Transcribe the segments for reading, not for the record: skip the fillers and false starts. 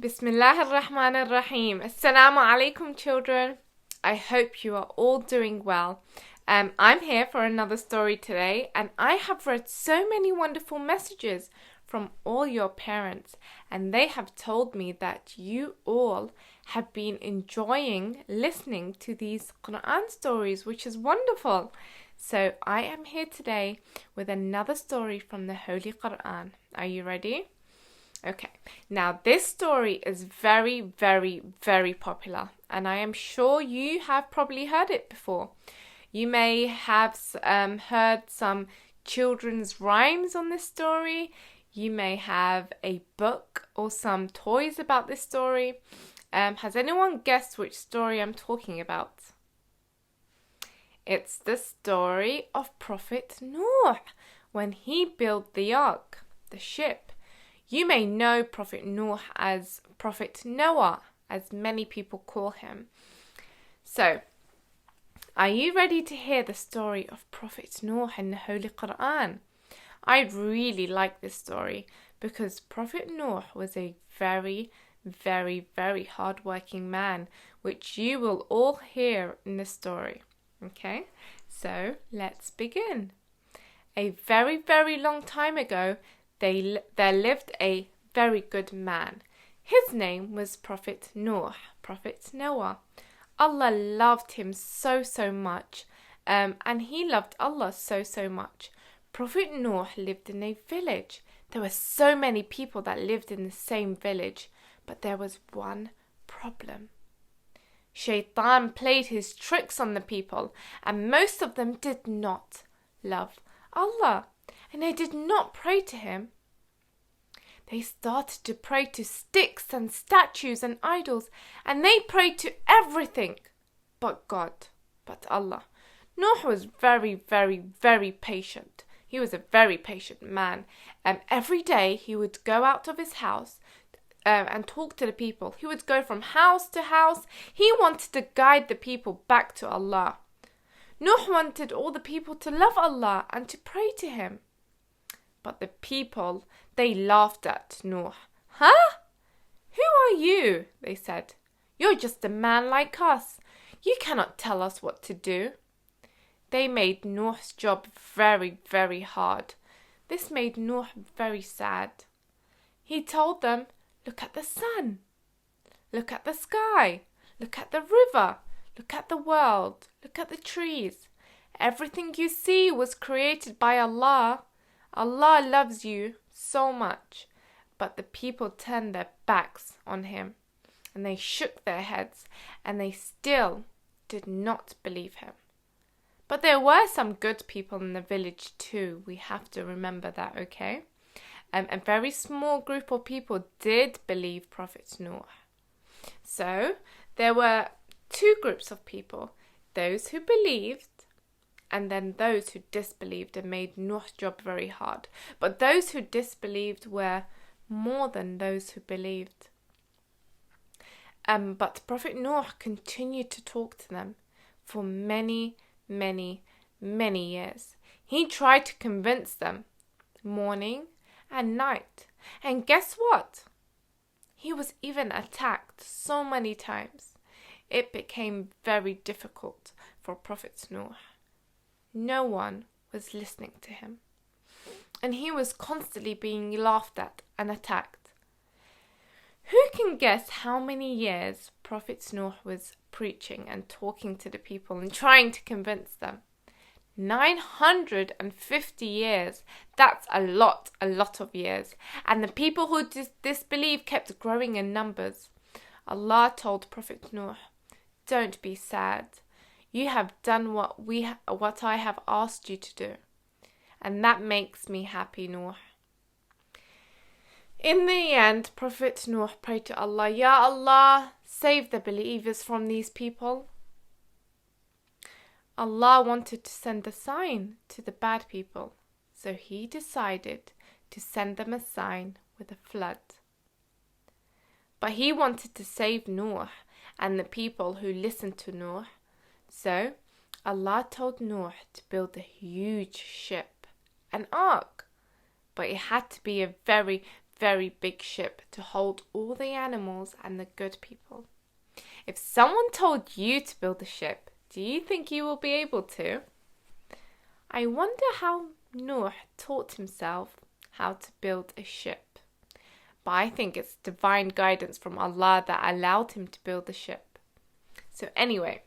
Bismillah ar-Rahman ar-Rahim. Assalamu alaikum, children. I hope you are all doing well. I'm here for another story today, and I have read so many wonderful messages from all your parents, and they have told me that you all have been enjoying listening to these Quran stories, which is wonderful. So I am here today with another story from the Holy Quran. Are you ready? Okay, now this story is very, very, very popular, and I am sure you have probably heard it before. You may have heard some children's rhymes on this story. You may have a book or some toys about this story. Has anyone guessed which story I'm talking about? It's the story of Prophet Nuh when he built the ark, the ship. You may know Prophet Nuh as Prophet Noah, as many people call him. So, are you ready to hear the story of Prophet Nuh in the Holy Quran? I really like this story because Prophet Nuh was a very, very, very hard-working man, which you will all hear in the story. Okay, so let's begin. A very, very long time ago, there lived a very good man. His name was Prophet Nuh, Prophet Noah. Allah loved him so much, and he loved Allah so much. Prophet Nuh lived in a village. There were so many people that lived in the same village, but there was one problem. Shaitan played his tricks on the people, and most of them did not love Allah, and they did not pray to him. They started to pray to sticks and statues and idols, and they prayed to everything but God, but Allah. Nuh was very, very, very patient. He was a very patient man, and every day he would go out of his house and talk to the people. He would go from house to house. He wanted to guide the people back to Allah. Nuh wanted all the people to love Allah and to pray to him. But the people, they laughed at Nuh. Huh? Who are you? They said. You're just a man like us. You cannot tell us what to do. They made Nuh's job very, very hard. This made Nuh very sad. He told them, look at the sun. Look at the sky. Look at the river. Look at the world. Look at the trees. Everything you see was created by Allah. Allah loves you so much. But the people turned their backs on him, and they shook their heads, and they still did not believe him. But there were some good people in the village too. We have to remember that, okay? A very small group of people did believe Prophet Nuh. So there were two groups of people, those who believed and then those who disbelieved and made Nuh's job very hard. But those who disbelieved were more than those who believed. But Prophet Nuh continued to talk to them for many, many, many years. He tried to convince them morning and night. And guess what? He was even attacked so many times. It became very difficult for Prophet Nuh. No one was listening to him, and he was constantly being laughed at and attacked. Who can guess how many years Prophet Nuh was preaching and talking to the people and trying to convince them? 950 years. That's a lot of years. And the people who disbelieved kept growing in numbers. Allah told Prophet Nuh, don't be sad. You have done what I have asked you to do. And that makes me happy, Nuh. In the end, Prophet Nuh prayed to Allah, Ya Allah, save the believers from these people. Allah wanted to send a sign to the bad people, so he decided to send them a sign with a flood. But he wanted to save Nuh and the people who listened to Nuh. So Allah told Nuh to build a huge ship, an ark. But it had to be a very, very big ship to hold all the animals and the good people. If someone told you to build a ship, do you think you will be able to? I wonder how Nuh taught himself how to build a ship. But I think it's divine guidance from Allah that allowed him to build the ship. So anyway,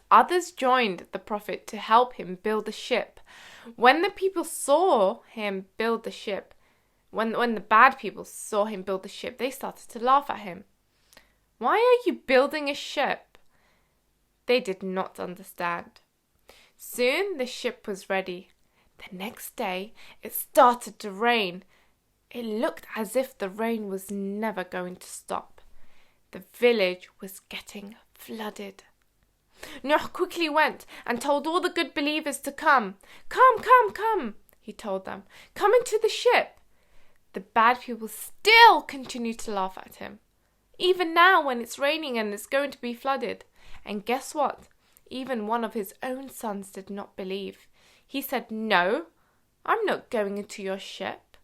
others joined the Prophet to help him build the ship. When the people saw him build the ship, when the bad people saw him build the ship, they started to laugh at him. Why are you building a ship? They did not understand. Soon the ship was ready. The next day it started to rain. It looked as if the rain was never going to stop. The village was getting flooded. Nuh quickly went and told all the good believers to come. Come, he told them. Come into the ship. The bad people still continued to laugh at him. Even now when it's raining and it's going to be flooded. And guess what? Even one of his own sons did not believe. He said, "No, I'm not going into your ship.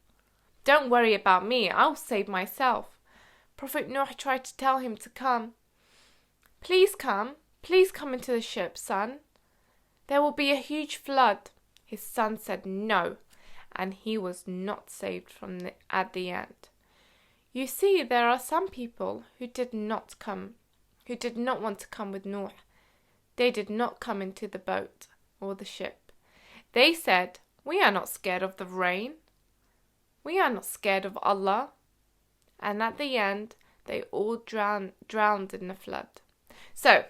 Don't worry about me, I'll save myself." Prophet Nuh tried to tell him to come. Please come into the ship, son. There will be a huge flood." His son said no, and he was not saved at the end. You see, there are some people who did not want to come with Nuh. They did not come into the boat or the ship. They said, "We are not scared of the rain. We are not scared of Allah." And at the end, they all drowned in the flood. So,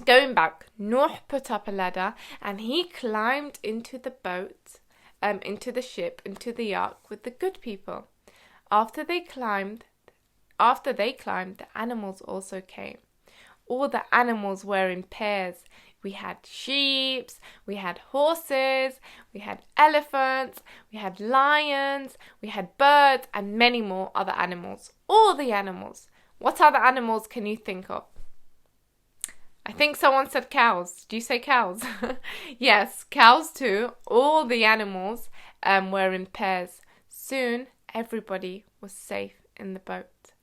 going back, Nuh put up a ladder and he climbed into the boat, into the ship, into the ark with the good people. After they climbed, the animals also came. All the animals were in pairs. We had sheep, we had horses, we had elephants, we had lions, we had birds, and many more other animals. All the animals. What other animals can you think of? I think someone said cows. Do you say cows? Yes, cows too. All the animals were in pairs. Soon, everybody was safe in the boat.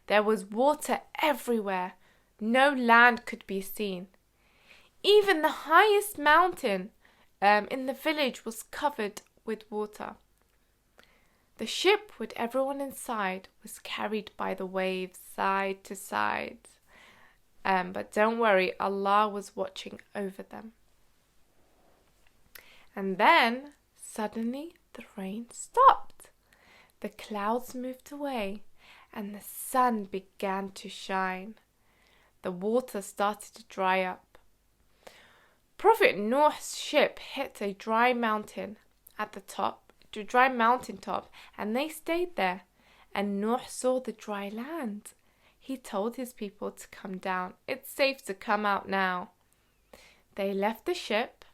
There was water everywhere. No land could be seen. Even the highest mountain in the village was covered with water. The ship with everyone inside was carried by the waves side to side. But don't worry, Allah was watching over them. And then, suddenly, the rain stopped. The clouds moved away and the sun began to shine. The water started to dry up. Prophet Nuh's ship hit a dry mountain top, and they stayed there. And Nuh saw the dry land. He told his people to come down. It's safe to come out now. They left the ship.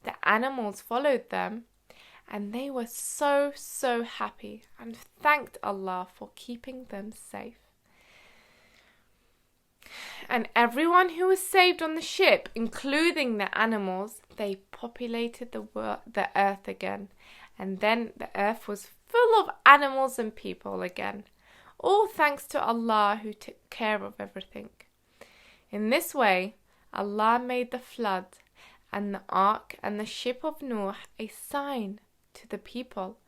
The animals followed them, and they were so happy and thanked Allah for keeping them safe. And everyone who was saved on the ship, including the animals, they populated the earth again. And then the earth was full of animals and people again. All thanks to Allah who took care of everything. In this way, Allah made the flood and the ark and the ship of Nuh a sign to the people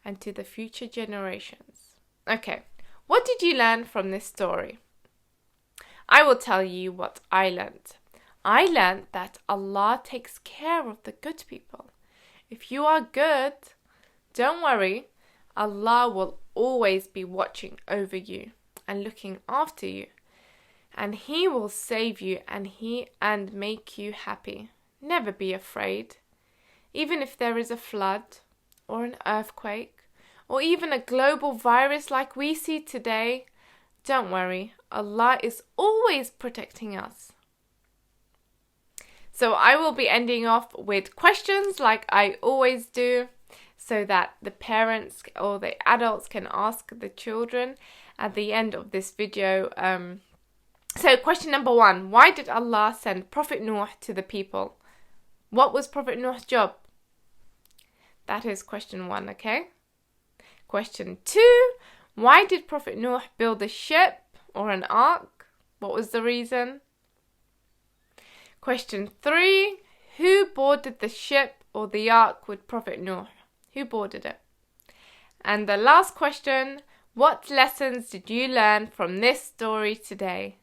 and to the future generations. Okay, what did you learn from this story? I will tell you what I learned. I learned that Allah takes care of the good people. If you are good, don't worry, Allah will always be watching over you and looking after you. And He will save you and make you happy. Never be afraid. Even if there is a flood or an earthquake or even a global virus like we see today, don't worry, Allah is always protecting us. So I will be ending off with questions like I always do, so that the parents or the adults can ask the children at the end of this video. So question number 1, why did Allah send Prophet Nuh to the people? What was Prophet Nuh's job? That is question 1, okay? Question 2. Why did Prophet Nuh build a ship or an ark? What was the reason? Question 3. Who boarded the ship or the ark with Prophet Nuh? Who boarded it? And the last question, what lessons did you learn from this story today?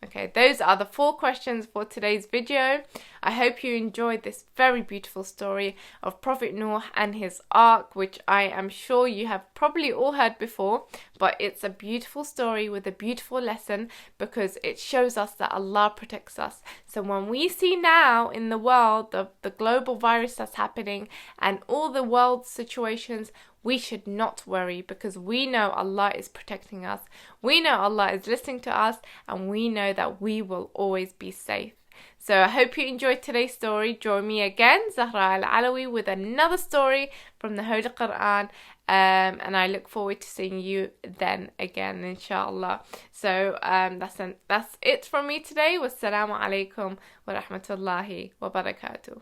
Okay, those are the 4 questions for today's video. I hope you enjoyed this very beautiful story of Prophet Nuh and his ark, which I am sure you have probably all heard before, but it's a beautiful story with a beautiful lesson because it shows us that Allah protects us. So when we see now in the world the global virus that's happening and all the world situations, we should not worry because we know Allah is protecting us. We know Allah is listening to us and we know that we will always be safe. So I hope you enjoyed today's story. Join me again, Zahra Al-Alawi, with another story from the Holy Quran. And I look forward to seeing you then again, inshallah. So that's it from me today. Wassalamu alaikum wa rahmatullahi wa barakatuh.